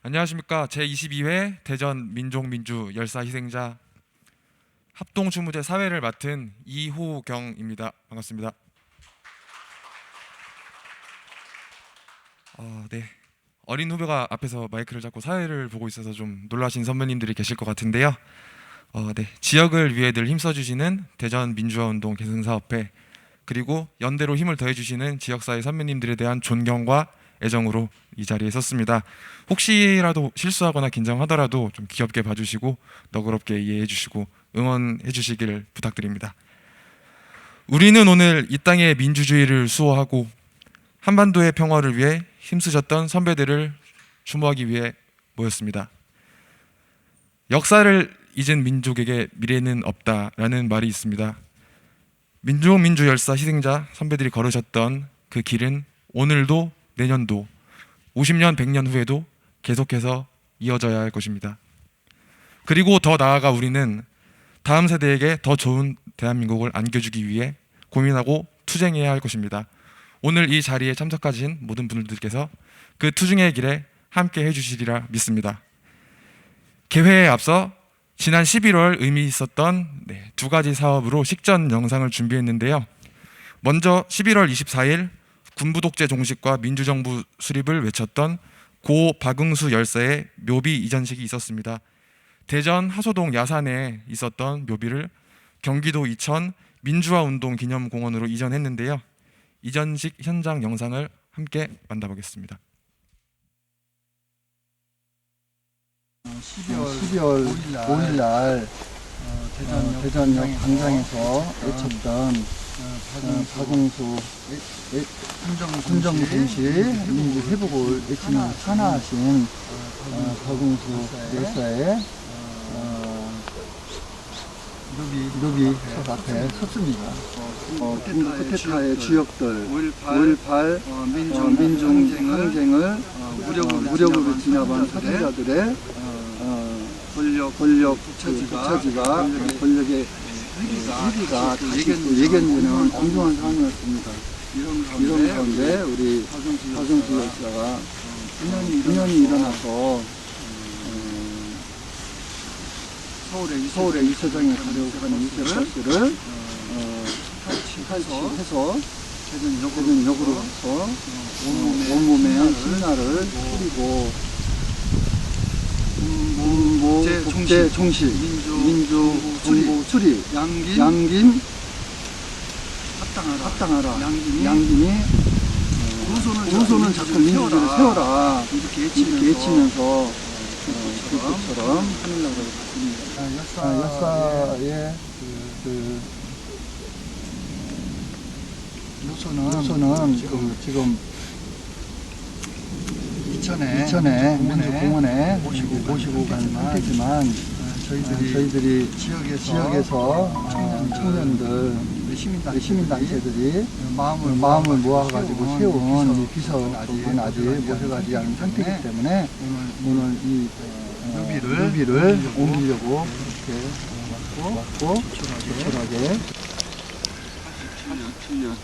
안녕하십니까. 제22회 대전 민족민주 열사 희생자 합동추모제 사회를 맡은 이호경입니다. 반갑습니다. 네. 어린 후배가 앞에서 마이크를 잡고 사회를 보고 있어서 좀 놀라신 선배님들이 계실 것 같은데요. 네. 지역을 위해 늘 힘써주시는 대전 민주화운동 개선사업회, 그리고 연대로 힘을 더해주시는 지역사회 선배님들에 대한 존경과 애정으로 이 자리에 섰습니다. 혹시라도 실수하거나 긴장하더라도 좀 귀엽게 봐주시고 너그럽게 이해해 주시고 응원해 주시길 부탁드립니다. 우리는 오늘 이 땅의 민주주의를 수호하고 한반도의 평화를 위해 힘쓰셨던 선배들을 추모하기 위해 모였습니다. 역사를 잊은 민족에게 미래는 없다라는 말이 있습니다. 민주 열사 희생자 선배들이 걸으셨던 그 길은 오늘도 내년도 50년 100년 후에도 계속해서 이어져야 할 것입니다. 그리고 더 나아가 우리는 다음 세대에게 더 좋은 대한민국을 안겨주기 위해 고민하고 투쟁해야 할 것입니다. 오늘 이 자리에 참석하신 모든 분들께서 그 투쟁의 길에 함께 해주시리라 믿습니다. 개회에 앞서 지난 11월 의미 있었던 두 가지 사업으로 식전 영상을 준비했는데요. 먼저 11월 24일 군부 독재 종식과 민주정부 수립을 외쳤던 고 박응수 열사의 묘비 이전식이 있었습니다. 대전 하소동 야산에 있었던 묘비를 경기도 이천 민주화운동 기념공원으로 이전했는데요. 이전식 현장 영상을 함께 만나보겠습니다. 12월 5일 날 대전역 광장에서 외쳤던 박응수 군정동시 민주회복을 외치는 산하하신 박응수 열사의 묘비 앞에 섰습니다. 쿠데타의 주역들 5.18 민중 항쟁을 무력으로 진압한 사진자들의 권력 독차지가 권력의 위기가 예견되는 엄중한 상황이었습니다. 이런 가운데 우리 박응수 열사가 분연히 일어나서 서울의 이서장에 가려고 하는 이들을 탈취해서 대전역으로 가서 온몸에 신나를 뿌리고 국제 종식, 민주 정부 수립, 양김 합당하라. 양김이 우선은 자꾸 민주주의를 세워라. 이렇게 외치면서 불꽃처럼 하늘나라를 갔습니다. 역사의 노선은 지금 이천에 민주공원에 모시고 간 상태지만 저희들이 지역에서 청년들 시민단체들이 마음을 모아가지고 세운 이 비서는 아직 모셔가지 않은 상태이기 때문에 오늘 이 묘비를 옮기려고 이렇게 왔고 조촐하게 87년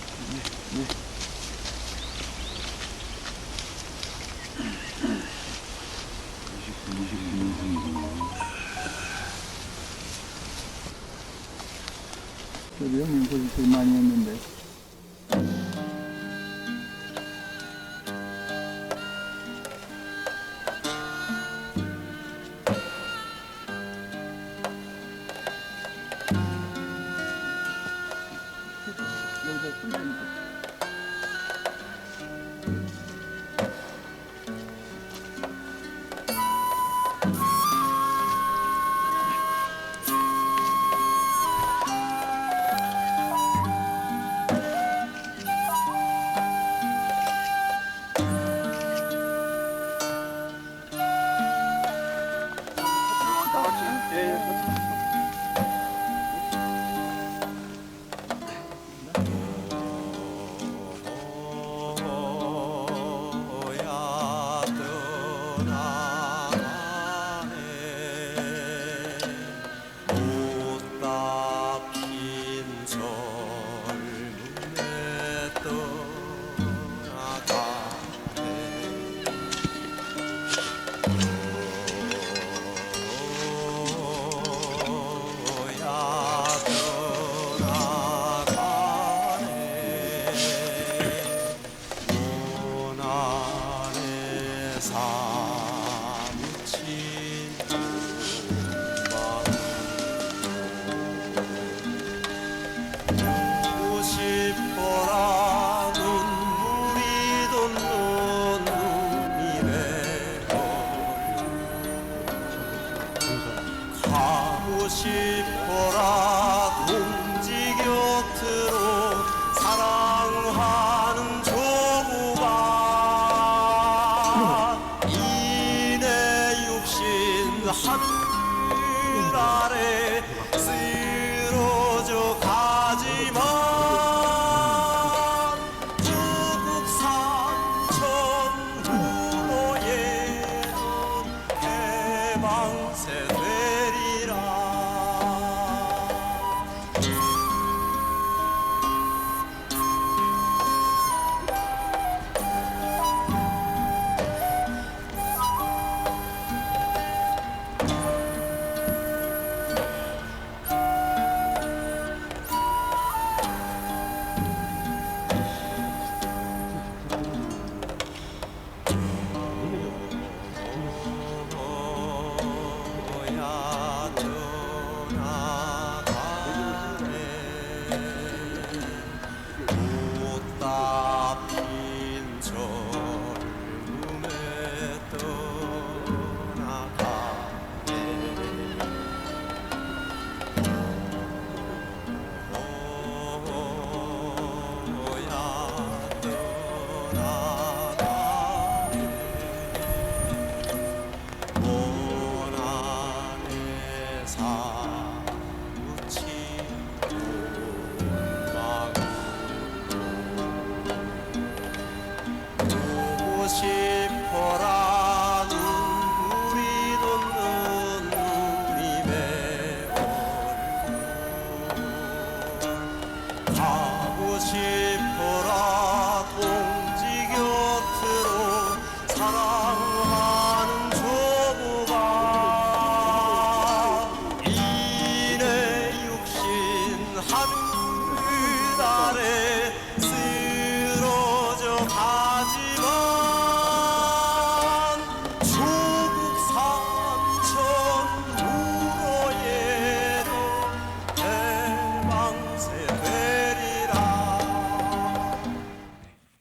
저기 형님 고생 많이 했는데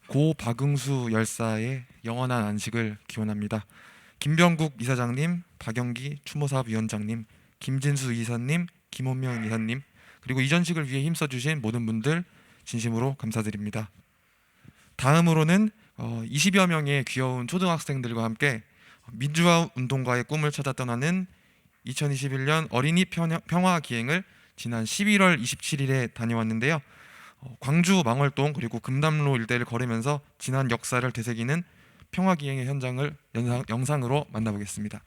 고 박응수 열사의 영원한 안식을 기원합니다. 김병국 이사장님, 박영기 추모사업위원장님, 김진수 이사님, 김원명 이사님, 그리고 이 전식을 위해 힘써주신 모든 분들 진심으로 감사드립니다. 다음으로는 20여 명의 귀여운 초등학생들과 함께 민주화 운동가의 꿈을 찾아 떠나는 2021년 어린이 평화 기행을 지난 11월 27일에 다녀왔는데요. 광주 망월동 그리고 금남로 일대를 걸으면서 지난 역사를 되새기는 평화 기행의 현장을 영상으로 만나보겠습니다.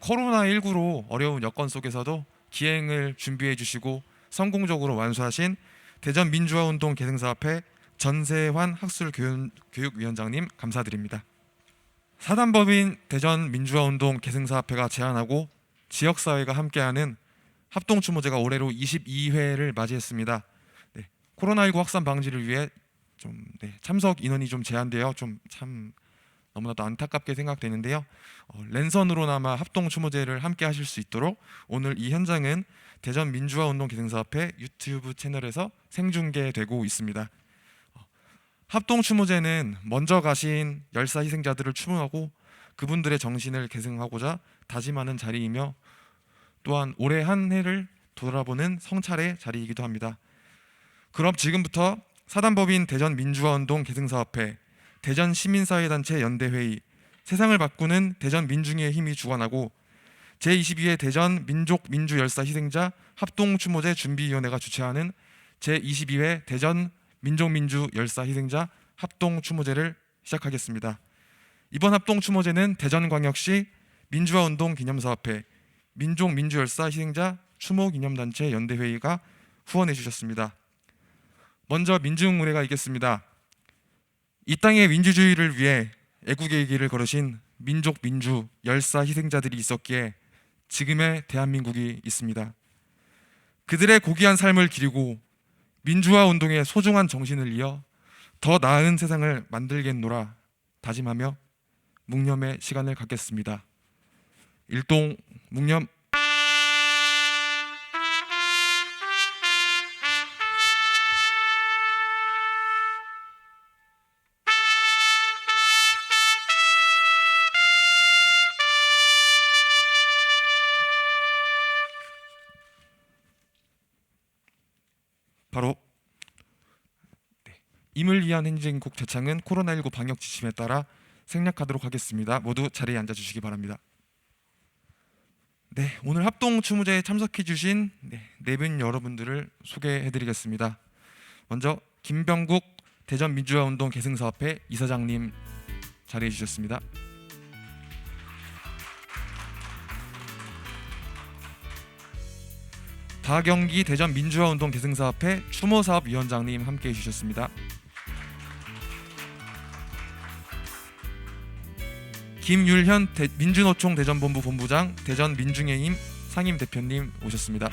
코로나19로 어려운 여건 속에서도 기행을 준비해 주시고 성공적으로 완수하신 대전민주화운동 계승사업회 전세환 학술교육위원장님 감사드립니다. 사단법인 대전민주화운동 계승사업회가 제안하고 지역사회가 함께하는 합동추모제가 올해로 22회를 맞이했습니다. 네, 코로나19 확산 방지를 위해 참석 인원이 좀 제한되어 참 너무나도 안타깝게 생각되는데요. 랜선으로나마 합동추모제를 함께 하실 수 있도록 오늘 이 현장은 대전민주화운동 계승사업회 유튜브 채널에서 생중계되고 있습니다. 합동추모제는 먼저 가신 열사 희생자들을 추모하고 그분들의 정신을 계승하고자 다짐하는 자리이며 또한 올해 한 해를 돌아보는 성찰의 자리이기도 합니다. 그럼 지금부터 사단법인 대전민주화운동 계승사업회 대전시민사회단체 연대회의 세상을 바꾸는 대전민중의 힘이 주관하고 제22회 대전민족민주열사 희생자 합동추모제 준비위원회가 주최하는 제22회 대전민족민주열사 희생자 합동추모제를 시작하겠습니다. 이번 합동추모제는 대전광역시 민주화운동 기념사업회 민족민주열사 희생자 추모기념단체 연대회의가 후원해 주셨습니다. 먼저 민중의례가 있겠습니다. 이 땅의 민주주의를 위해 애국의 길을 걸으신 민족, 민주, 열사 희생자들이 있었기에 지금의 대한민국이 있습니다. 그들의 고귀한 삶을 기리고 민주화 운동의 소중한 정신을 이어 더 나은 세상을 만들겠노라 다짐하며 묵념의 시간을 갖겠습니다. 일동 묵념. 바로 임을 위한 행진곡 대창은 코로나19 방역 지침에 따라 생략하도록 하겠습니다. 모두 자리에 앉아주시기 바랍니다. 네, 오늘 합동 추모제에 참석해 주신 네 분 여러분들을 소개해드리겠습니다. 먼저 김병국 대전 민주화운동 계승사업회 이사장님 자리해 주셨습니다. 박영기 대전 민주화운동 계승사업회 추모사업위원장님 함께해 주셨습니다. 김율현 민주노총 대전본부 본부장 대전 민중의힘 상임대표님 오셨습니다.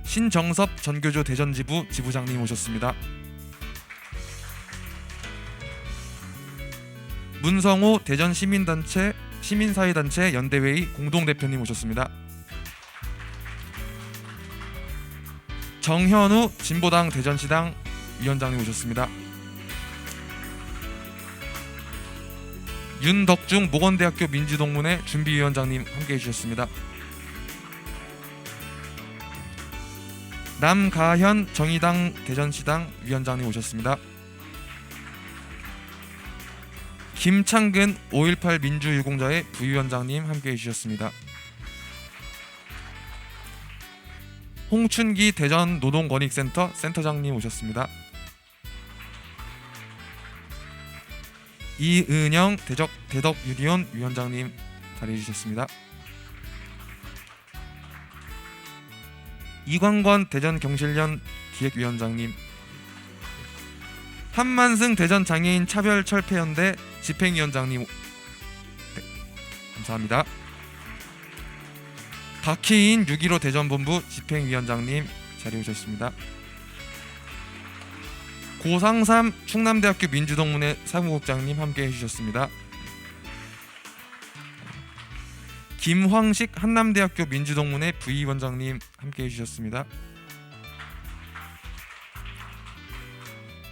신정섭 전교조 대전지부 지부장님 오셨습니다. 문성호 대전 시민사회단체 연대회의 공동대표님 오셨습니다. 정현우 진보당 대전시당 위원장님 오셨습니다. 윤덕중 모건대학교 민주동문회 준비위원장님 함께해 주셨습니다. 남가현 정의당 대전시당 위원장님 오셨습니다. 김창근 5.18 민주유공자회 부위원장님 함께해 주셨습니다. 홍춘기 대전 노동권익센터 센터장님 오셨습니다. 이은영 대덕유리온 위원장님 자리해 주셨습니다. 이광권 대전경실련 기획위원장님, 한만승 대전장애인 차별철폐연대 집행위원장님, 네, 감사합니다. 박희인 6.15 대전본부 집행위원장님 자리해 주셨습니다. 고상삼 충남대학교 민주동문회 사무국장님 함께해 주셨습니다. 김황식 한남대학교 민주동문회 부위원장님 함께해 주셨습니다.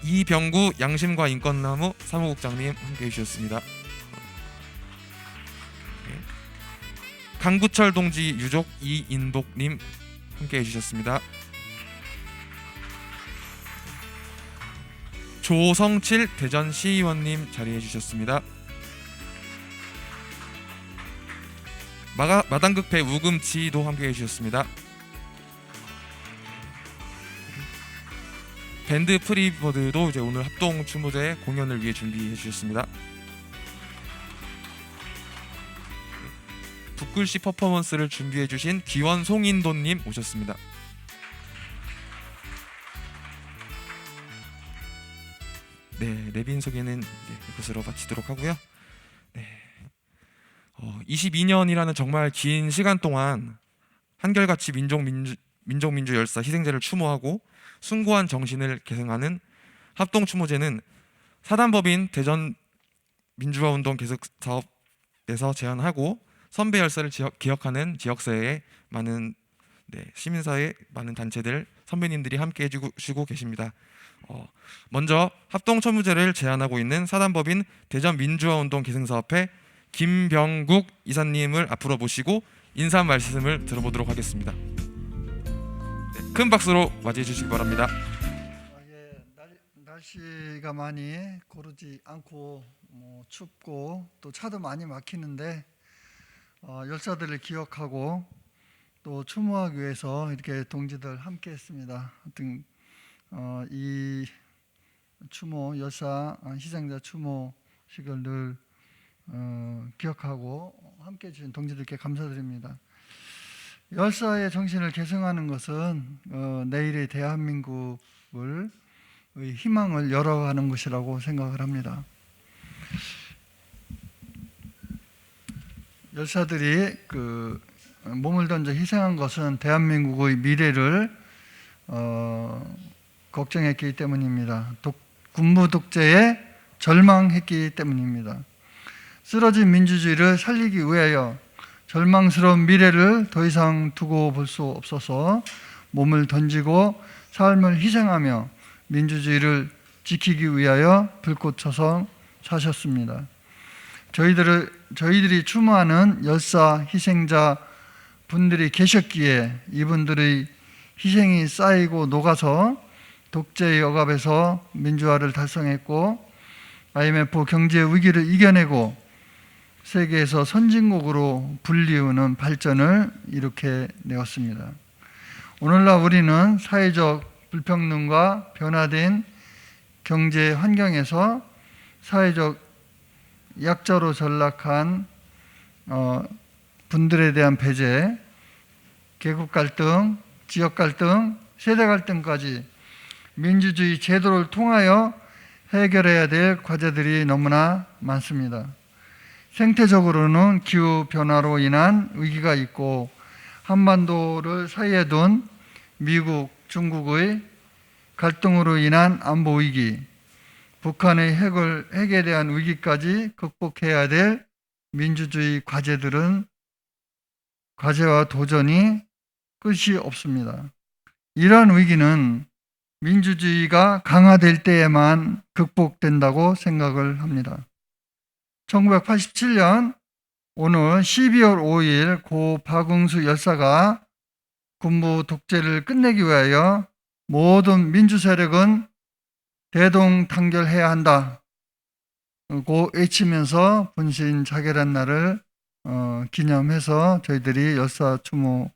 이병구 양심과 인권나무 사무국장님 함께해 주셨습니다. 강구철 동지 유족 이인복님 함께해 주셨습니다. 조성칠 대전시의원님 자리해 주셨습니다. 마당극회 우금지도 함께해 주셨습니다. 밴드 프리버드도 이제 오늘 합동 추모제 공연을 위해 준비해 주셨습니다. 붓글씨 퍼포먼스를 준비해 주신 기원 송인도님 오셨습니다. 네, 내빈 소개는 이것으로 마치도록 하고요. 네, 22년이라는 정말 긴 시간 동안 한결같이 민족 민주 열사 희생자를 추모하고 숭고한 정신을 계승하는 합동 추모제는 사단법인 대전 민주화운동 계승사업에서 제안하고 선배 열사를 기억하는 지역사회의 많은 시민사회 많은 단체들 선배님들이 함께 해주시고 계십니다. 먼저 합동 추모제를 제안하고 있는 사단법인 대전 민주화운동 계승사업회 김병국 이사님을 앞으로 모시고 인사 말씀을 들어보도록 하겠습니다. 네, 큰 박수로 맞이해 주시기 바랍니다. 날씨가 많이 고르지 않고 춥고 또 차도 많이 막히는데 열사들을 기억하고 또 추모하기 위해서 이렇게 동지들 함께 했습니다. 하여튼 이 추모 열사 희생자 추모식을 늘 기억하고 함께 해주신 동지들께 감사드립니다. 열사의 정신을 계승하는 것은 내일의 대한민국을 희망을 열어가는 것이라고 생각을 합니다. 열사들이 몸을 던져 희생한 것은 대한민국의 미래를 걱정했기 때문입니다. 군부 독재에 절망했기 때문입니다. 쓰러진 민주주의를 살리기 위하여 절망스러운 미래를 더 이상 두고 볼 수 없어서 몸을 던지고 삶을 희생하며 민주주의를 지키기 위하여 불꽃쳐서 사셨습니다. 저희들이 추모하는 열사 희생자 분들이 계셨기에 이분들의 희생이 쌓이고 녹아서 독재의 억압에서 민주화를 달성했고 IMF 경제 위기를 이겨내고 세계에서 선진국으로 불리우는 발전을 이룩해 내었습니다. 오늘날 우리는 사회적 불평등과 변화된 경제 환경에서 사회적 약자로 전락한 분들에 대한 배제, 계급 갈등, 지역 갈등, 세대 갈등까지 민주주의 제도를 통하여 해결해야 될 과제들이 너무나 많습니다. 생태적으로는 기후 변화로 인한 위기가 있고 한반도를 사이에 둔 미국, 중국의 갈등으로 인한 안보 위기, 북한의 핵에 대한 위기까지 극복해야 될 민주주의 과제와 도전이 끝이 없습니다. 이러한 위기는 민주주의가 강화될 때에만 극복된다고 생각을 합니다. 1987년 오늘 12월 5일 고 박응수 열사가 군부 독재를 끝내기 위하여 모든 민주 세력은 대동단결해야 한다고 외치면서 분신 자결한 날을 기념해서 저희들이 열사 추모,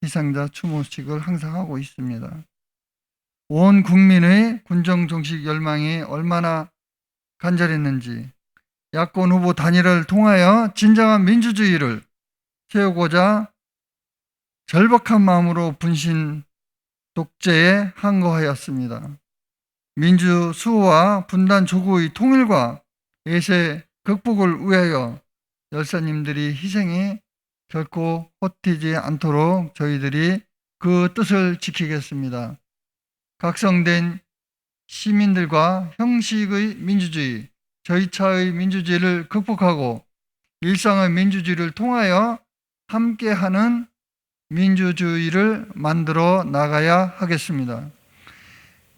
희생자 추모식을 항상 하고 있습니다. 온 국민의 군정 종식 열망이 얼마나 간절했는지 야권 후보 단일화를 통하여 진정한 민주주의를 세우고자 절박한 마음으로 분신 독재에 항거하였습니다. 민주 수호와 분단 조국의 통일과 예세 극복을 위하여 열사님들이 희생이 결코 헛되지 않도록 저희들이 그 뜻을 지키겠습니다. 각성된 시민들과 형식의 민주주의, 저희차의 민주주의를 극복하고 일상의 민주주의를 통하여 함께하는 민주주의를 만들어 나가야 하겠습니다.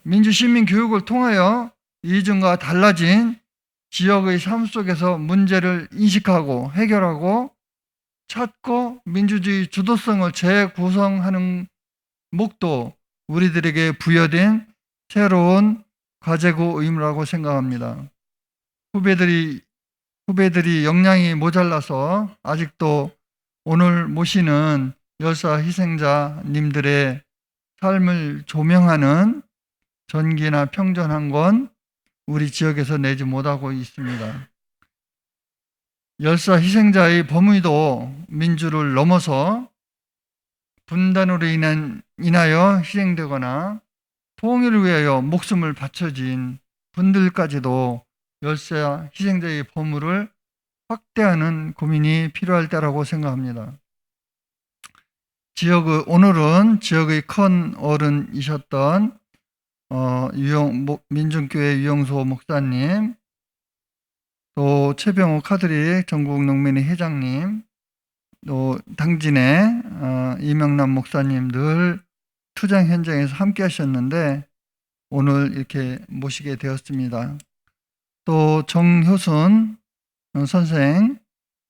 민주시민 교육을 통하여 이전과 달라진 지역의 삶 속에서 문제를 인식하고 해결하고 찾고 민주주의 주도성을 재구성하는 목도 우리들에게 부여된 새로운 과제고 의무라고 생각합니다. 후배들이 역량이 모자라서 아직도 오늘 모시는 열사 희생자님들의 삶을 조명하는 전기나 평전 한 권 우리 지역에서 내지 못하고 있습니다. 열사 희생자의 범위도 민주를 넘어서 분단으로 인하여 희생되거나 통일을 위하여 목숨을 바쳐진 분들까지도 열사 희생자의 범위를 확대하는 고민이 필요할 때라고 생각합니다. 오늘은 지역의 큰 어른이셨던 민중교회 유영소 목사님, 또 최병호 카드릭 전국농민회 회장님, 또 당진의 이명남 목사님 늘 투쟁 현장에서 함께 하셨는데 오늘 이렇게 모시게 되었습니다. 또 정효순 선생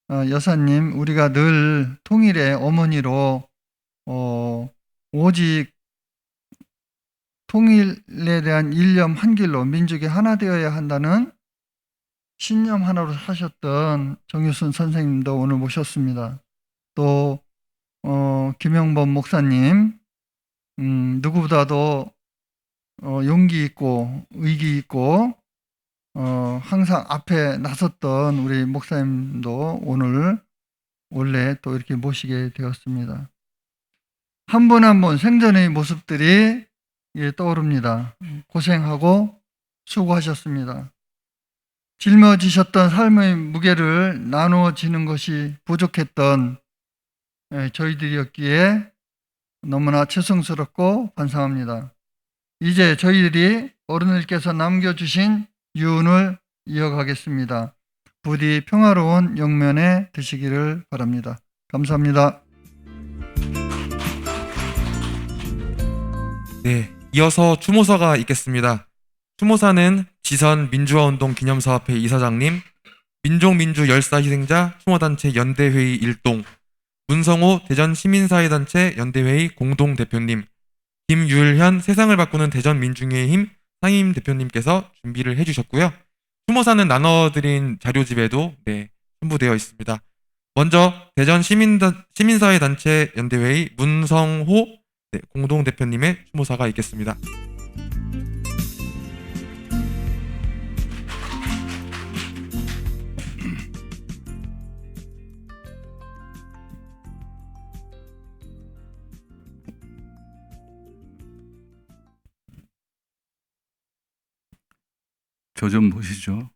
여사님, 우리가 늘 통일의 어머니로 오직 통일에 대한 일념 한 길로 민족이 하나 되어야 한다는 신념 하나로 사셨던 정유순 선생님도 오늘 모셨습니다. 또 김영범 목사님, 누구보다도 용기 있고 의기 있고 항상 앞에 나섰던 우리 목사님도 오늘 원래 또 이렇게 모시게 되었습니다. 한 분 한 분 생전의 모습들이 떠오릅니다. 고생하고 수고하셨습니다. 짊어지셨던 삶의 무게를 나누어지는 것이 부족했던 저희들이었기에 너무나 죄송스럽고 반성합니다. 이제 저희들이 어른들께서 남겨주신 유언을 이어가겠습니다. 부디 평화로운 영면에 드시기를 바랍니다. 감사합니다. 네, 이어서 추모사가 있겠습니다. 추모사는 지선 민주화운동 기념사업회 이사장님, 민족민주 열사 희생자 추모단체 연대회의 일동, 문성호 대전 시민사회단체 연대회의 공동대표님, 김율현 세상을 바꾸는 대전민중의 힘 상임대표님께서 준비를 해주셨고요. 추모사는 나눠드린 자료집에도 첨부되어 있습니다. 먼저 대전 시민사회단체 연대회의 문성호 공동대표님의 추모사가 있겠습니다. 저 좀 보시죠.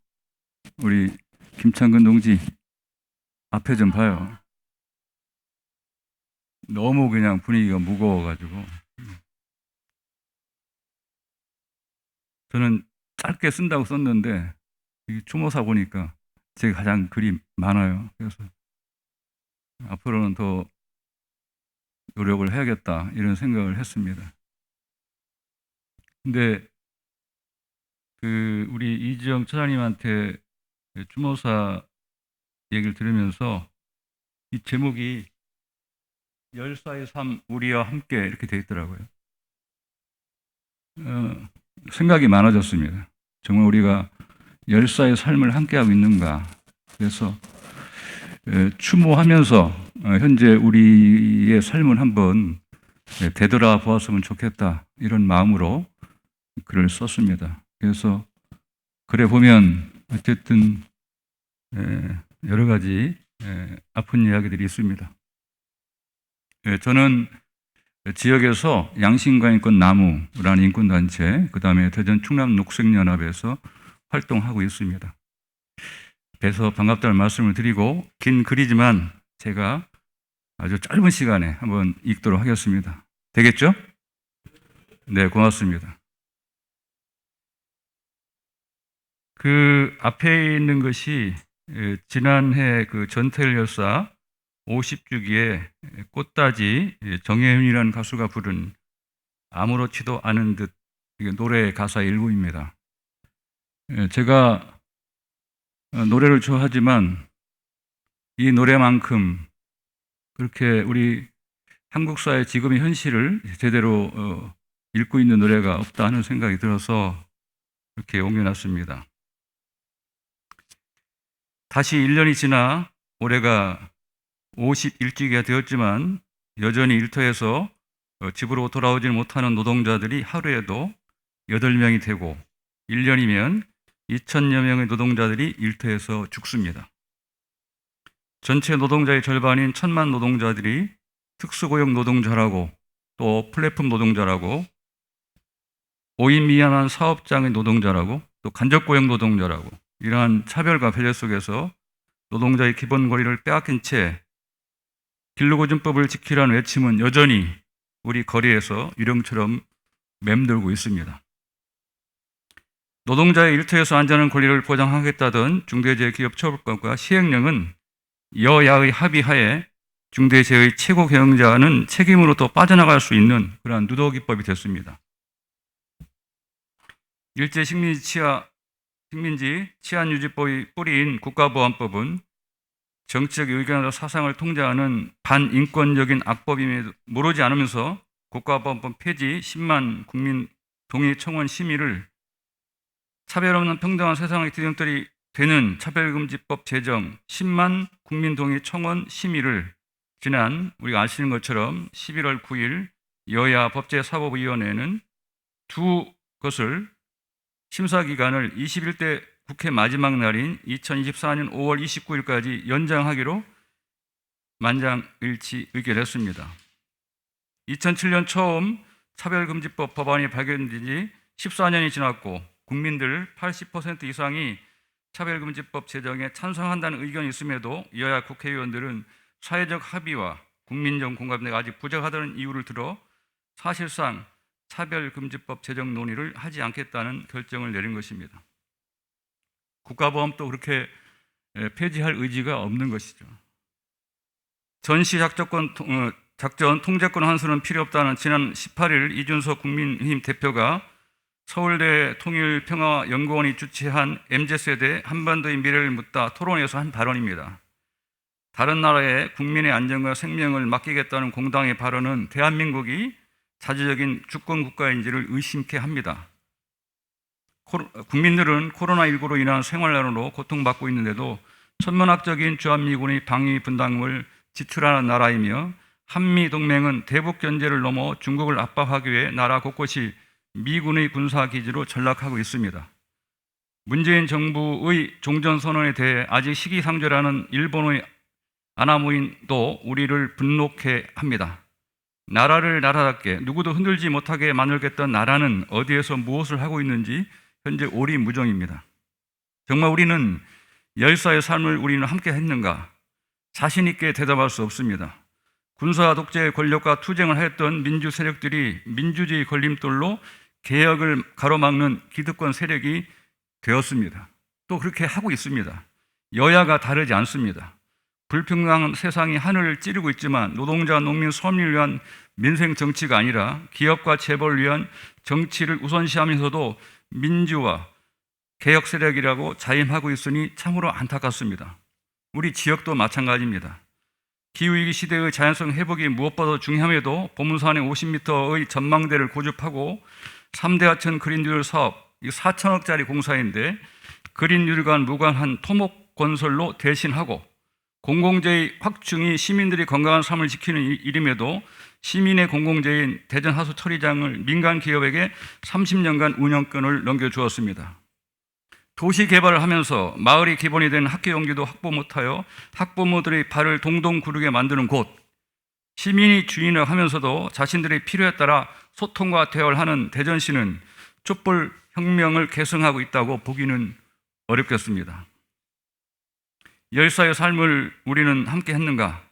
우리 김창근 동지 앞에 좀 봐요. 너무 그냥 분위기가 무거워가지고 저는 짧게 쓴다고 썼는데 추모사 보니까 제가 가장 글이 많아요. 그래서 앞으로는 더 노력을 해야겠다 이런 생각을 했습니다. 근데 우리 이지영 처장님한테 추모사 얘기를 들으면서 이 제목이 열사의 삶 우리와 함께 이렇게 되어 있더라고요. 생각이 많아졌습니다. 정말 우리가 열사의 삶을 함께하고 있는가. 그래서 추모하면서 현재 우리의 삶을 한번 되돌아보았으면 좋겠다 이런 마음으로 글을 썼습니다. 그래서 글에 보면 어쨌든 여러 가지 아픈 이야기들이 있습니다. 저는 지역에서 양심과인권 나무라는 인권단체, 그 다음에 대전 충남 녹색연합에서 활동하고 있습니다. 그래서 반갑다는 말씀을 드리고 긴 글이지만 제가 아주 짧은 시간에 한번 읽도록 하겠습니다. 되겠죠? 네, 고맙습니다. 그 앞에 있는 것이 지난해 그 전태일 열사 50주기에 꽃다지 정혜윤이라는 가수가 부른 아무렇지도 않은 듯 노래 가사 일부입니다. 제가 노래를 좋아하지만 이 노래만큼 그렇게 우리 한국 사회 지금의 현실을 제대로 읽고 있는 노래가 없다 하는 생각이 들어서 이렇게 옮겨놨습니다. 다시 1년이 지나 올해가 51주기가 되었지만 여전히 일터에서 집으로 돌아오지 못하는 노동자들이 하루에도 8명이 되고 1년이면 2,000여 명의 노동자들이 일터에서 죽습니다. 전체 노동자의 절반인 1,000만 노동자들이 특수고용 노동자라고 또 플랫폼 노동자라고 5인 미만한 사업장의 노동자라고 또 간접고용 노동자라고 이러한 차별과 배제 속에서 노동자의 기본 권리를 빼앗긴 채 근로기준법을 지키라는 외침은 여전히 우리 거리에서 유령처럼 맴돌고 있습니다. 노동자의 일터에서 안전한 권리를 보장하겠다던 중대재해기업처벌법과 시행령은 여야의 합의하에 중대재해의 최고 경영자는 책임으로부터 빠져나갈 수 있는 그러한 누더기법이 됐습니다. 일제 식민지 치안유지법의 뿌리인 국가보안법은 정치적 의견과 사상을 통제하는 반인권적인 악법임에도 모르지 않으면서 국가보안법 폐지 10만 국민 동의 청원 심의를 차별 없는 평등한 세상의 기준들이 되는 차별금지법 제정 10만 국민 동의 청원 심의를 지난 우리가 아시는 것처럼 11월 9일 여야 법제사법위원회는 두 것을 심사 기간을 21대 국회 마지막 날인 2024년 5월 29일까지 연장하기로 만장일치 의결했습니다. 2007년 처음 차별금지법 법안이 발견된 지 14년이 지났고 국민들 80% 이상이 차별금지법 제정에 찬성한다는 의견이 있음에도 여야 국회의원들은 사회적 합의와 국민적 공감대가 아직 부족하다는 이유를 들어 사실상 차별금지법 제정 논의를 하지 않겠다는 결정을 내린 것입니다. 국가보안도 그렇게 폐지할 의지가 없는 것이죠. 전시 작전 통제권 환수는 필요 없다는 지난 18일 이준석 국민의힘 대표가 서울대 통일평화연구원이 주최한 MZ세대 한반도의 미래를 묻다 토론회에서 한 발언입니다. 다른 나라의 국민의 안전과 생명을 맡기겠다는 공당의 발언은 대한민국이 자주적인 주권 국가인지를 의심케 합니다. 국민들은 코로나19로 인한 생활난으로 고통받고 있는데도 천문학적인 주한미군의 방위 분담금을 지출하는 나라이며 한미동맹은 대북 견제를 넘어 중국을 압박하기 위해 나라 곳곳이 미군의 군사기지로 전락하고 있습니다. 문재인 정부의 종전선언에 대해 아직 시기상조라는 일본의 아나무인도 우리를 분노케 합니다. 나라를 나라답게 누구도 흔들지 못하게 만들겠던 나라는 어디에서 무엇을 하고 있는지 현재 오리무정입니다. 정말 우리는 열사의 삶을 우리는 함께 했는가? 자신 있게 대답할 수 없습니다. 군사 독재 권력과 투쟁을 하였던 민주 세력들이 민주주의 걸림돌로 개혁을 가로막는 기득권 세력이 되었습니다. 또 그렇게 하고 있습니다. 여야가 다르지 않습니다. 불평등한 세상이 하늘을 찌르고 있지만 노동자, 농민, 서민을 위한 민생 정치가 아니라 기업과 재벌을 위한 정치를 우선시하면서도 민주화, 개혁 세력이라고 자임하고 있으니 참으로 안타깝습니다. 우리 지역도 마찬가지입니다. 기후위기 시대의 자연성 회복이 무엇보다 중요함에도 보문산에 50m의 전망대를 고집하고 3대 하천 그린뉴딜 사업, 4천억짜리 공사인데 그린뉴딜과 무관한 토목 건설로 대신하고 공공재의 확충이 시민들이 건강한 삶을 지키는 일임에도 시민의 공공재인 대전 하수 처리장을 민간 기업에게 30년간 운영권을 넘겨주었습니다. 도시 개발을 하면서 마을이 기본이 된 학교 용기도 확보 못하여 학부모들의 발을 동동 구르게 만드는 곳, 시민이 주인을 하면서도 자신들의 필요에 따라 소통과 대화를 하는 대전시는 촛불 혁명을 계승하고 있다고 보기는 어렵겠습니다. 열사의 삶을 우리는 함께 했는가?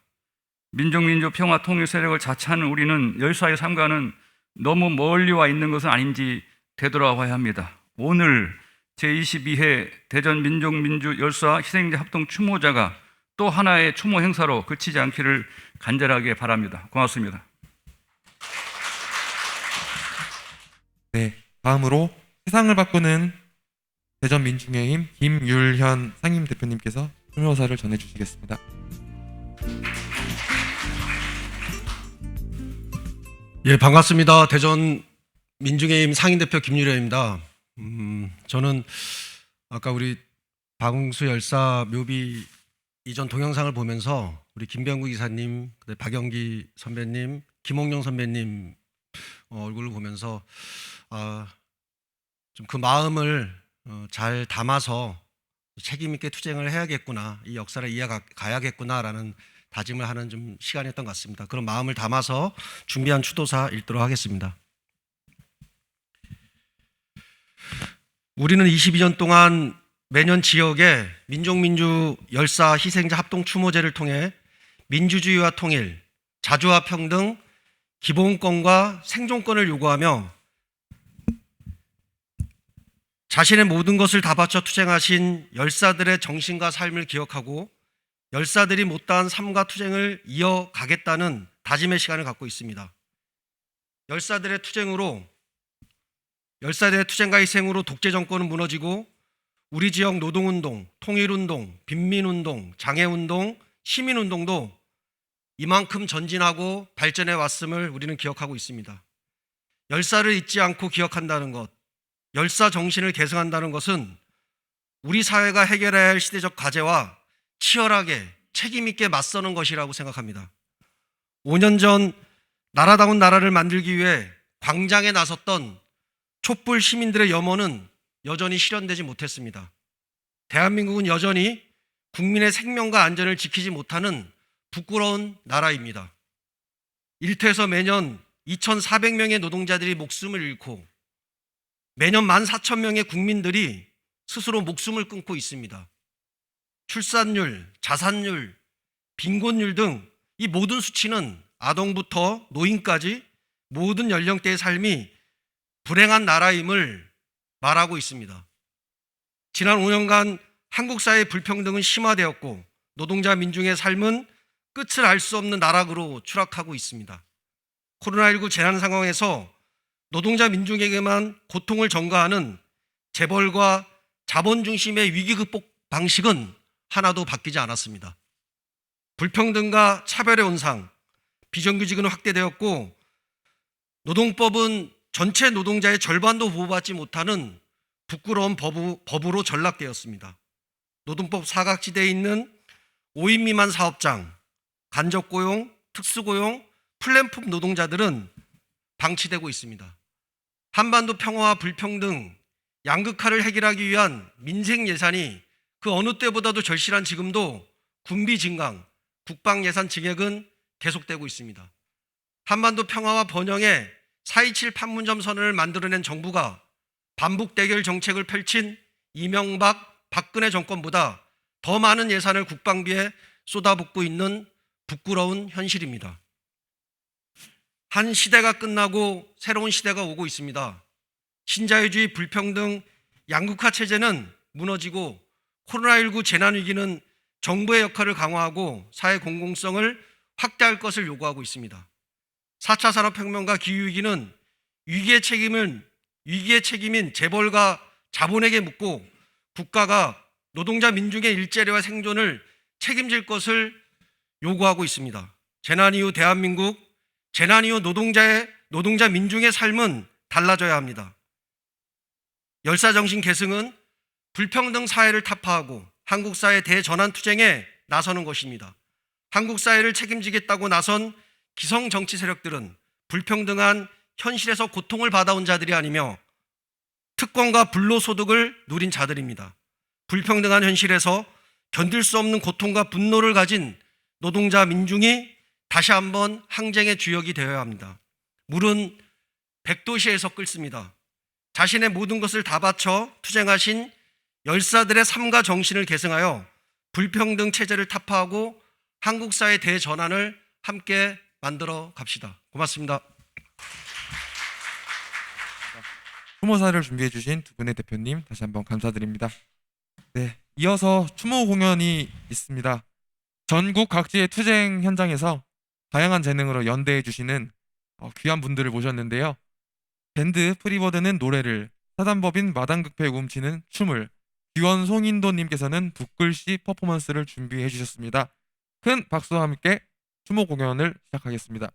민족민주 평화 통일 세력을 자처하는 우리는 열사의 삶과는 너무 멀리 와 있는 것은 아닌지 되돌아봐야 합니다. 오늘 제22회 대전 민족민주 열사 희생자 합동 추모자가 또 하나의 추모 행사로 그치지 않기를 간절하게 바랍니다. 고맙습니다. 네, 다음으로 세상을 바꾸는 대전 민중의힘 김율현 상임대표님께서 추모사를 전해주시겠습니다. 예, 반갑습니다. 대전 민중의힘 상임대표 김유려입니다. 저는 아까 우리 박웅수 열사 묘비 이전 동영상을 보면서 우리 김병구 기사님, 박영기 선배님, 김홍룡 선배님 얼굴을 보면서 좀 그 마음을 잘 담아서 책임 있게 투쟁을 해야겠구나, 이 역사를 이어가야겠구나라는 다짐을 하는 좀 시간이었던 것 같습니다. 그런 마음을 담아서 준비한 추도사 읽도록 하겠습니다. 우리는 22년 동안 매년 지역에 민족민주 열사 희생자 합동 추모제를 통해 민주주의와 통일, 자주와 평등, 기본권과 생존권을 요구하며 자신의 모든 것을 다 바쳐 투쟁하신 열사들의 정신과 삶을 기억하고 열사들이 못다한 삶과 투쟁을 이어가겠다는 다짐의 시간을 갖고 있습니다. 열사들의 투쟁과 희생으로 독재 정권은 무너지고 우리 지역 노동운동, 통일운동, 빈민운동, 장애운동, 시민운동도 이만큼 전진하고 발전해 왔음을 우리는 기억하고 있습니다. 열사를 잊지 않고 기억한다는 것, 열사 정신을 계승한다는 것은 우리 사회가 해결해야 할 시대적 과제와 치열하게 책임 있게 맞서는 것이라고 생각합니다. 5년 전 나라다운 나라를 만들기 위해 광장에 나섰던 촛불 시민들의 염원은 여전히 실현되지 못했습니다. 대한민국은 여전히 국민의 생명과 안전을 지키지 못하는 부끄러운 나라입니다. 일터에서 매년 2,400명의 노동자들이 목숨을 잃고 매년 14,000명의 국민들이 스스로 목숨을 끊고 있습니다. 출산율, 자살률, 빈곤율 등 이 모든 수치는 아동부터 노인까지 모든 연령대의 삶이 불행한 나라임을 말하고 있습니다. 지난 5년간 한국 사회의 불평등은 심화되었고 노동자 민중의 삶은 끝을 알 수 없는 나락으로 추락하고 있습니다. 코로나19 재난 상황에서 노동자 민중에게만 고통을 전가하는 재벌과 자본 중심의 위기 극복 방식은 하나도 바뀌지 않았습니다. 불평등과 차별의 온상, 비정규직은 확대되었고 노동법은 전체 노동자의 절반도 보호받지 못하는 부끄러운 법으로 전락되었습니다. 노동법 사각지대에 있는 5인 미만 사업장, 간접고용, 특수고용, 플랫폼 노동자들은 방치되고 있습니다. 한반도 평화와 불평등, 양극화를 해결하기 위한 민생 예산이 그 어느 때보다도 절실한 지금도 군비 증강, 국방 예산 증액은 계속되고 있습니다. 한반도 평화와 번영에 4.27 판문점 선언을 만들어낸 정부가 반북 대결 정책을 펼친 이명박, 박근혜 정권보다 더 많은 예산을 국방비에 쏟아붓고 있는 부끄러운 현실입니다. 한 시대가 끝나고 새로운 시대가 오고 있습니다. 신자유주의, 불평등, 양극화 체제는 무너지고 코로나19 재난위기는 정부의 역할을 강화하고 사회 공공성을 확대할 것을 요구하고 있습니다. 4차 산업혁명과 기후위기는 위기의 책임인 재벌과 자본에게 묻고 국가가 노동자 민중의 일자리와 생존을 책임질 것을 요구하고 있습니다. 재난 이후 대한민국, 재난 이후 노동자 민중의 삶은 달라져야 합니다. 열사정신 계승은 불평등 사회를 타파하고 한국 사회 대전환 투쟁에 나서는 것입니다. 한국 사회를 책임지겠다고 나선 기성 정치 세력들은 불평등한 현실에서 고통을 받아온 자들이 아니며 특권과 불로소득을 누린 자들입니다. 불평등한 현실에서 견딜 수 없는 고통과 분노를 가진 노동자 민중이 다시 한번 항쟁의 주역이 되어야 합니다. 물은 100도시에서 끓습니다. 자신의 모든 것을 다 바쳐 투쟁하신 열사들의 삶과 정신을 계승하여 불평등 체제를 타파하고 한국 사회 대전환을 함께 만들어 갑시다. 고맙습니다. 추모사를 준비해 주신 두 분의 대표님 다시 한번 감사드립니다. 네, 이어서 추모 공연이 있습니다. 전국 각지의 투쟁 현장에서 다양한 재능으로 연대해 주시는 귀한 분들을 모셨는데요. 밴드 프리버드는 노래를, 사단법인 마당극패 움치는 춤을, 귀원 송인도님께서는 붓글씨 퍼포먼스를 준비해 주셨습니다. 큰 박수와 함께 추모 공연을 시작하겠습니다.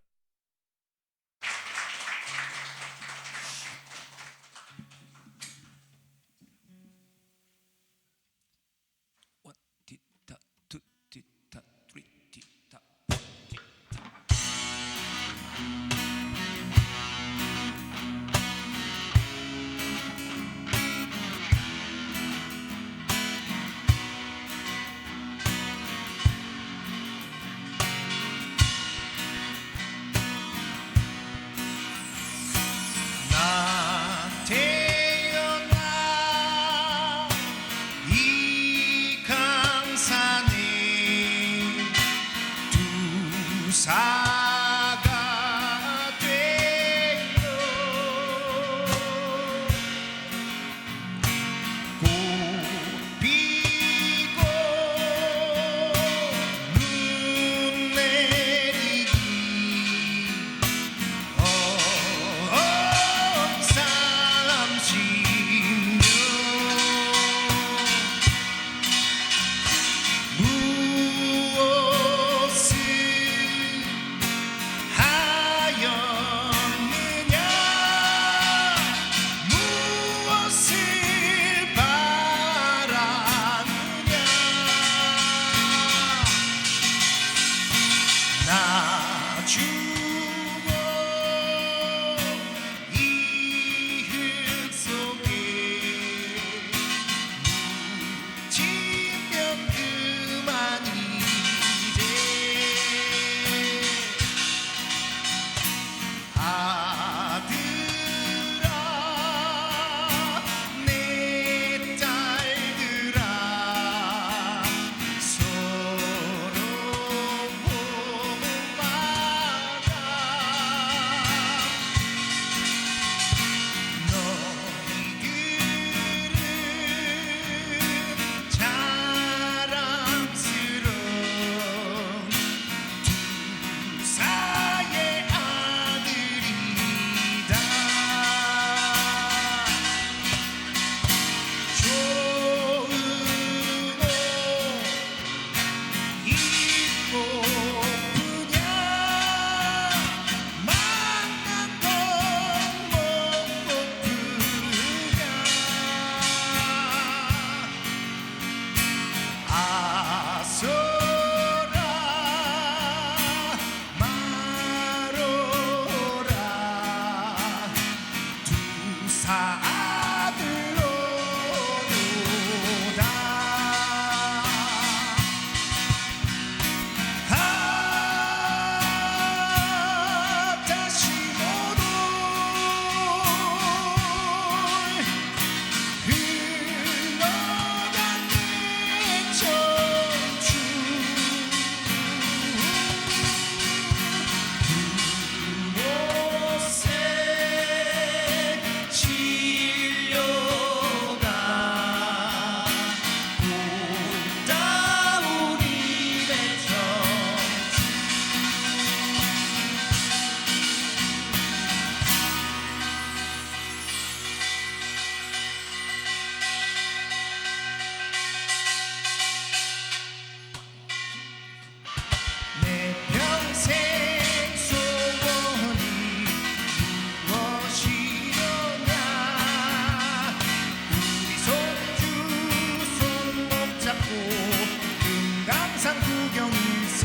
구경일세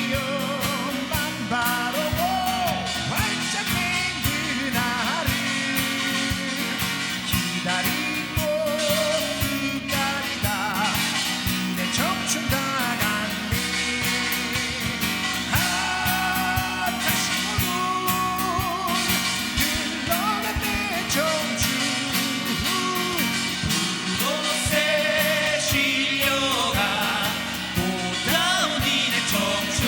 꽃피어만 바라보고 활짝 낸 그날을 기다리고 기다리다 내 청춘 다 갔네. 다시 오는 흘러간 내 청춘 그곳에 실려가 꽃다운 이내 청춘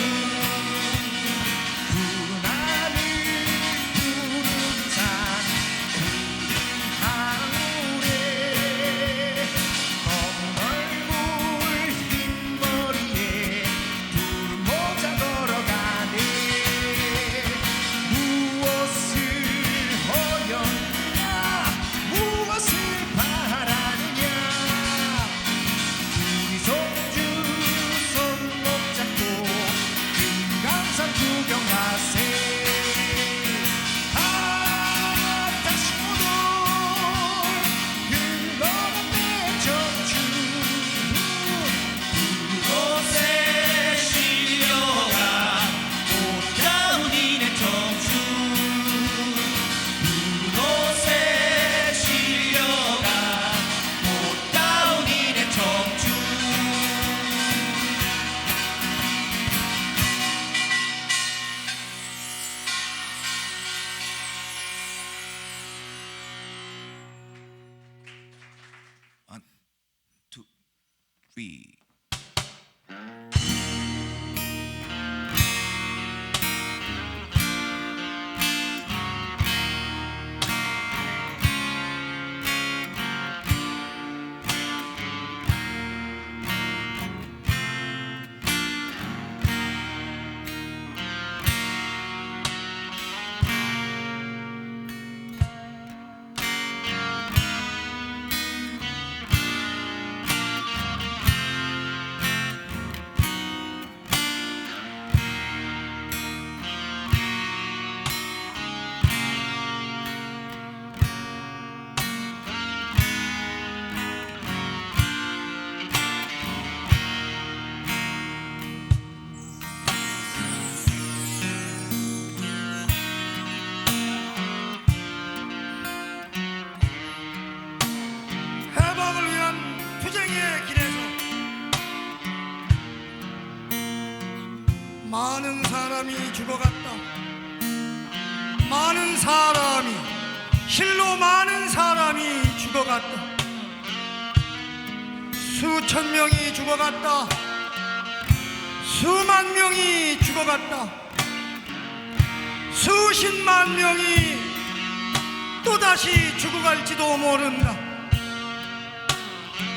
푸른 하늘 푸른 산 푸른 하늘에 검은 얼굴 흰 머리에 푸른 모자 걸어가네. 무엇을 허였느냐 무엇을 바라느냐 우리 손주 손목 잡고 금강산 구경 가세. 다시 오는 흘러간 내 청춘 그곳에 실려가 꽃다운 이내 청춘 그곳에 실려가 꽃다운 이내 청춘. One, two, three. 해방을 위한 투쟁의 길에서 많은 사람이 죽어갔다. 많은 사람이 실로 많은 사람이 죽어갔다. 수천 명이 죽어갔다. 수만 명이 죽어갔다. 수십만 명이 또다시 죽어갈지도 모른다.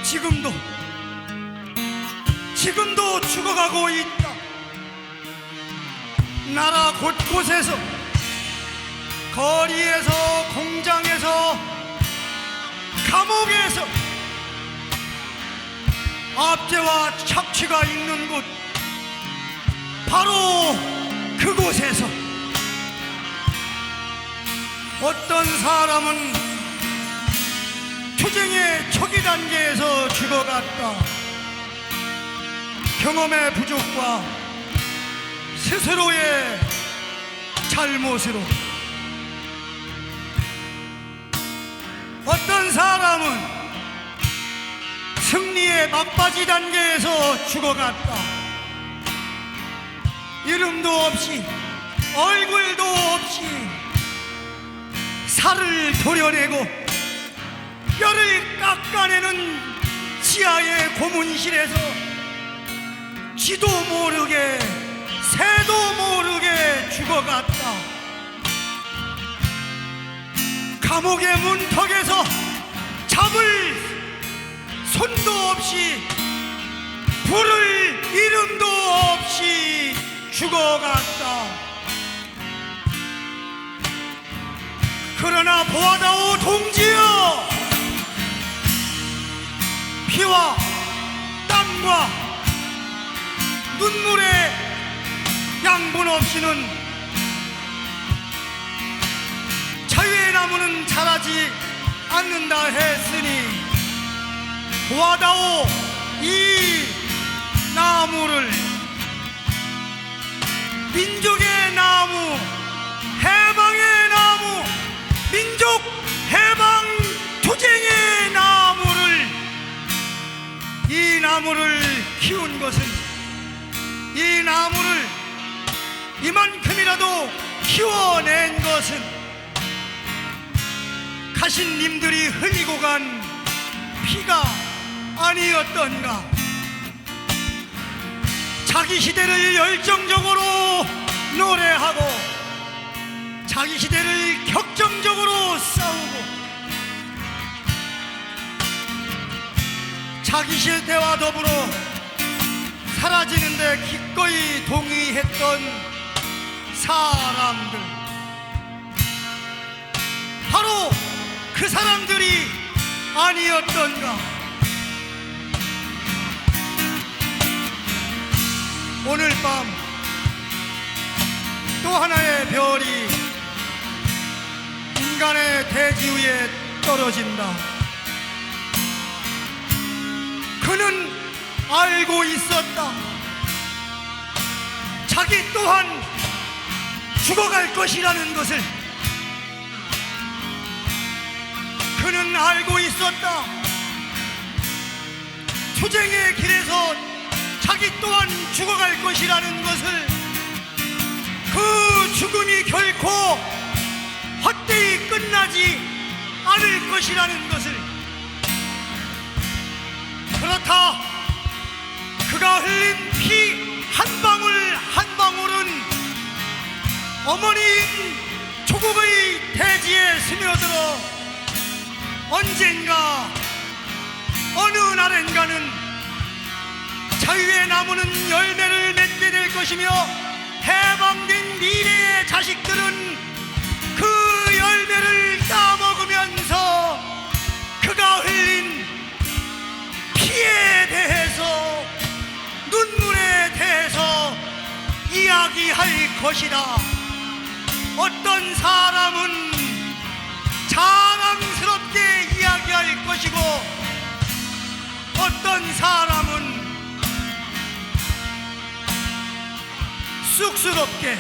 지금도 죽어가고 있다. 나라 곳곳에서 거리에서 공장에서 감옥에서 압제와 착취가 있는 곳 바로 그곳에서 어떤 사람은 투쟁의 초기 단계에서 죽어갔다. 경험의 부족과 스스로의 잘못으로. 어떤 사람은 승리의 막바지 단계에서 죽어갔다. 이름도 없이 얼굴도 없이 살을 도려내고 뼈를 깎아내는 지하의 고문실에서 쥐도 모르게 새도 모르게 죽어갔다. 감옥의 문턱에서 잡을 손도 없이 부를 이름도 없이 죽어갔다. 그러나 보아다오 동지여, 피와 땀과 눈물의 양분 없이는 자유의 나무는 자라지 않는다 했으니 보아다오 이 나무를 민족의 나무, 해방의 나무, 민족 해방 투쟁의 나무를, 이 나무를 키운 것은, 이 나무를 이만큼이라도 키워낸 것은 가신님들이 흘리고 간 피가 아니었던가. 자기 시대를 열정적으로 노래하고 자기 시대를 격정적으로 싸우고 자기 시대와 더불어 사라지는데 기꺼이 동의했던 사람들, 바로 그 사람들이 아니었던가. 오늘 밤 또 하나의 별이 인간의 대지 위에 떨어진다. 그는 알고 있었다. 자기 또한 죽어갈 것이라는 것을. 그는 알고 있었다. 투쟁의 길에서 자기 또한 죽어갈 것이라는 것을. 그 죽음이 결코 헛되이 끝나지 않을 것이라는 것을. 그렇다. 그가 흘린 피 한 방울 한 방울은 어머니인 조국의 대지에 스며들어 언젠가 어느 날엔가는 자유의 나무는 열매를 맺게 될 것이며, 해방된 미래의 자식들은 그 열매를 따먹으면서 그가 흘린 피에 대해서, 눈물에 대해서 이야기할 것이다. 어떤 사람은 자랑스럽게 이야기할 것이고, 어떤 사람은 쑥스럽게,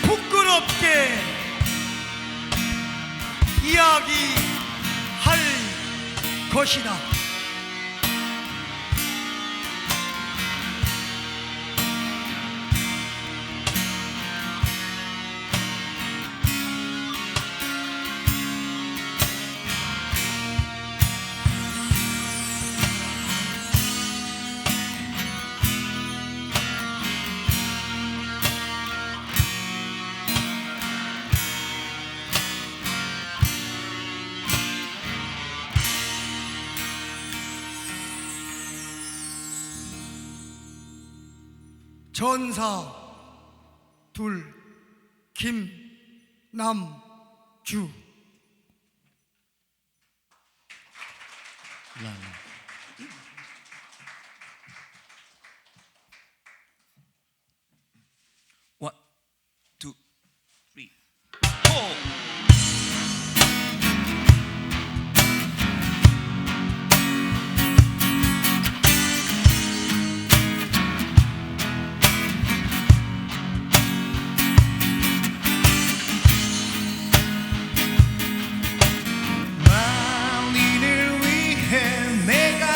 부끄럽게 이야기할 것이다. 전사 둘 김남주. One, two, three, four. 만인을 위해 내가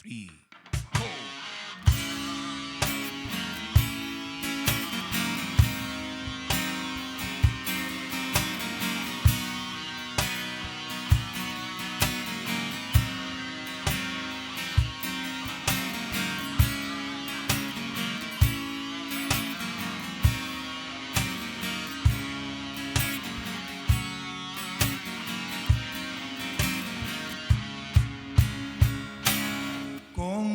three, four.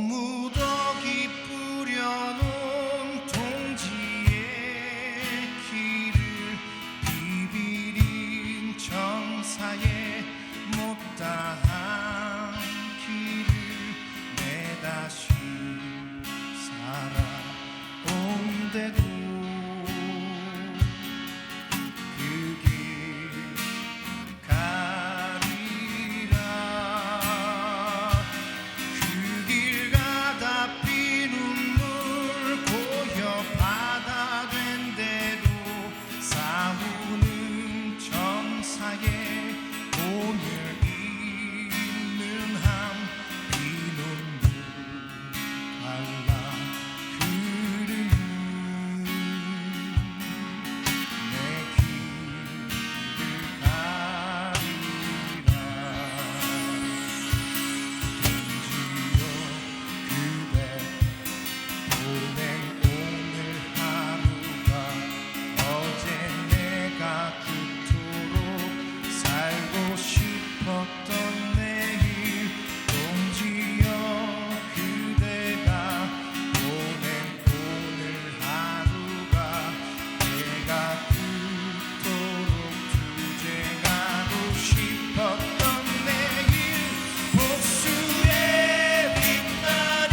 꽃무더기 뿌려놓은 동지의 길을 비비린 정사에 못다한 길을 내 다시 살아온데도 그 길 가리라. 그 길 가다 피 눈물 고여 바다 된데도 싸우는 정사에 오늘 있는 함 비눈물 갈라 흐르는 내 길을 가리라. 동지여 그대 보낸 오늘 하루가 어제 내가 그토록 살고 싶었던 내일. 동지여 그대가 보낸 오늘 하루가 내가 그토록 투쟁하고 싶었던 내일. 복수의 빛나는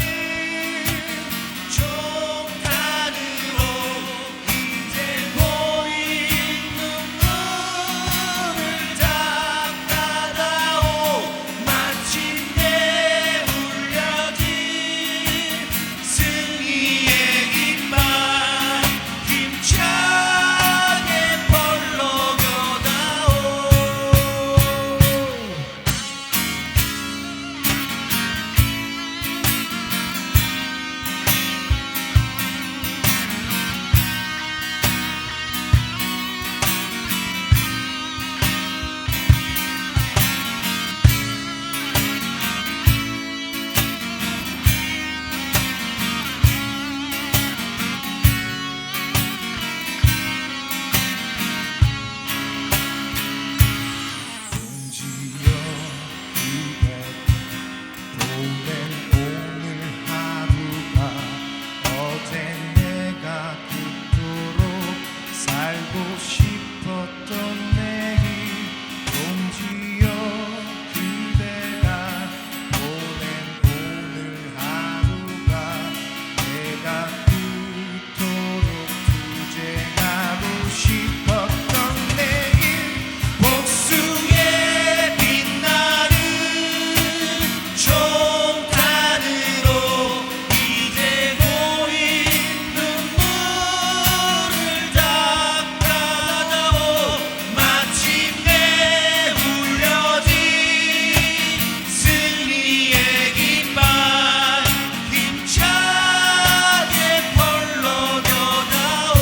총탄으로 이제 고인 눈물을 닦아다오. 마침내 울려진 승리의 깃발 힘차게 벌러겨다오. 동지여 그대 보낸 오늘 하루가 어제 내가 그토록 살고 싶었던 내일. 동지여 그대가 보낸 오늘 하루가 내가 그토록 투쟁하고 싶었던 내일. 복수의 빛나는 총탄으로 이제 고인 눈물을 닦아다오. 마침내 울려진 승리의 깃발 힘차게 벌러겨다오.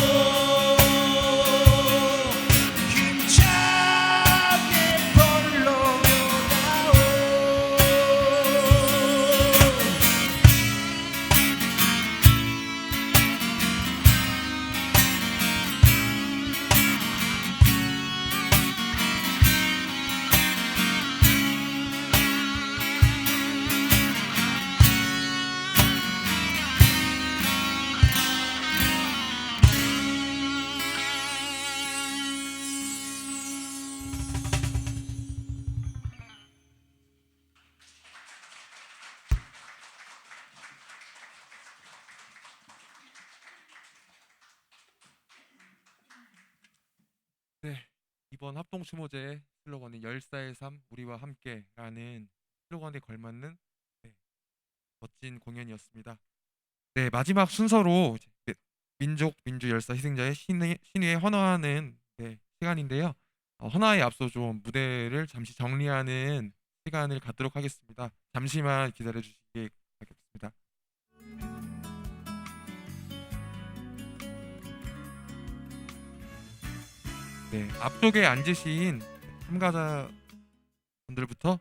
힘차게 벌러겨다오. 네, 이번 합동 추모제의 슬로건은 열사의 삶 우리와 함께라는 슬로건에 걸맞는 멋진 공연이었습니다. 네, 마지막 순서로 이제 민족 민주 열사 희생자의 신의에 헌화하는 시간인데요. 헌화에 앞서 좀 무대를 잠시 정리하는 시간을 갖도록 하겠습니다. 잠시만 기다려 주시기 네, 앞쪽에 앉으신 참가자분들부터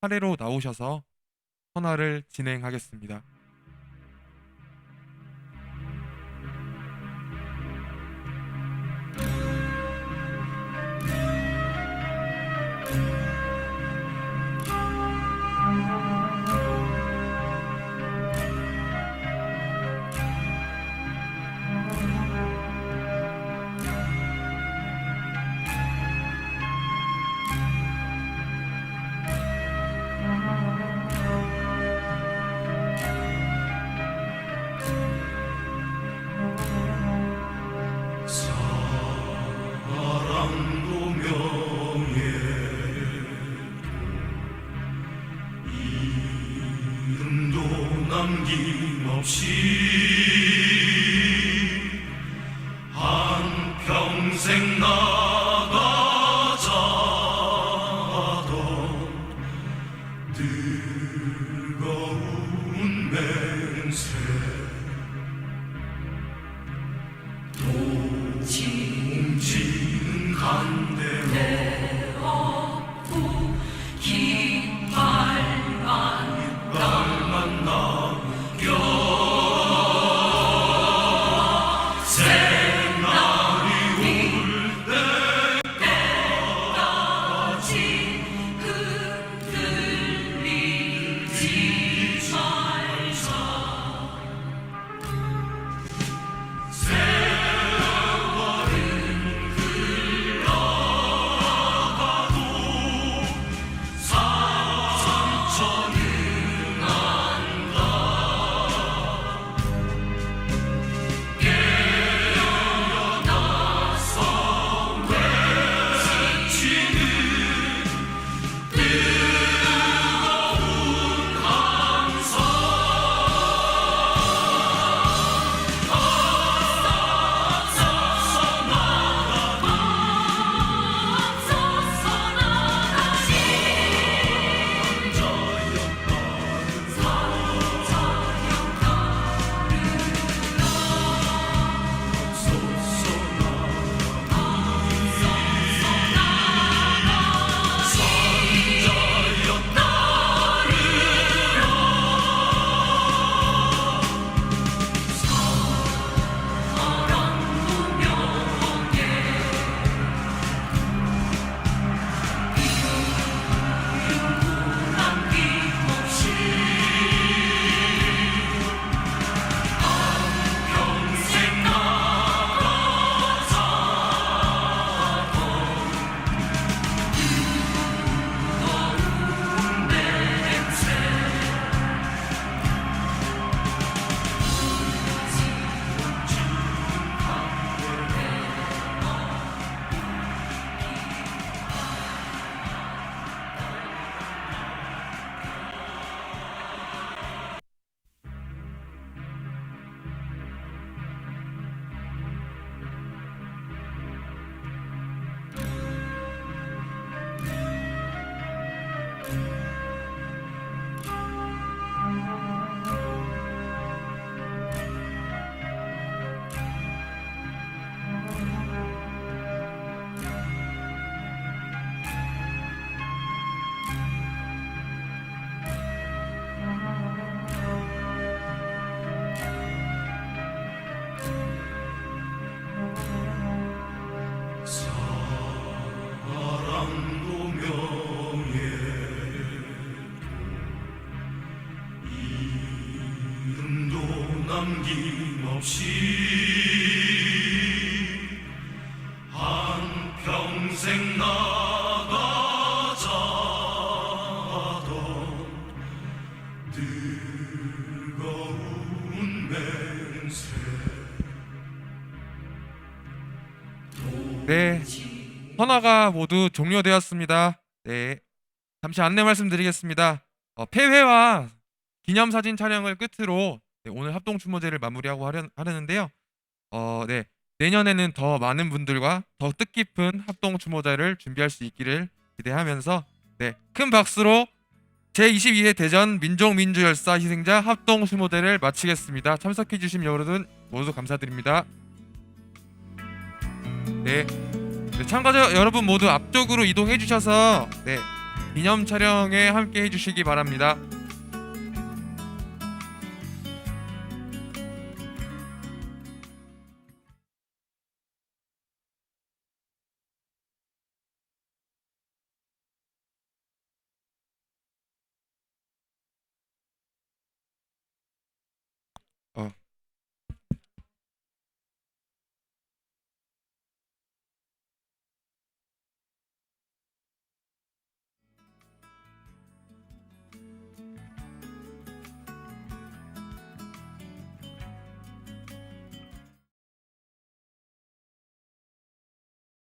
차례로 나오셔서 헌화를 진행하겠습니다. 사랑도 명예 이름도 남김없이 한평생 나가자던 뜨거운 맹세 동지는 간대로 깃발만 남겨 새날이 올 때까지 흔들리지 말자 세월은 흘러가도 상처는 안가 깨어나서 외치는 뜨거운 함성 평생 나가자던 냄새 사랑도 명예 이름도 남김없이 한평생 나가자던 뜨거운 맹세 네, 헌화가 모두 종료되었습니다. 네, 잠시 안내 말씀드리겠습니다. 폐회와 기념사진 촬영을 끝으로 오늘 합동추모제를 마무리하고 하려는데요. 네, 내년에는 더 많은 분들과 더 뜻깊은 합동추모제를 준비할 수 있기를 기대하면서 네, 큰 박수로 제22회 대전 민족민주열사 희생자 합동추모제를 마치겠습니다. 참석해주신 여러분 모두 감사드립니다. 네. 네, 참가자 여러분 모두 앞쪽으로 이동해 주셔서 네, 기념 촬영에 함께 해 주시기 바랍니다.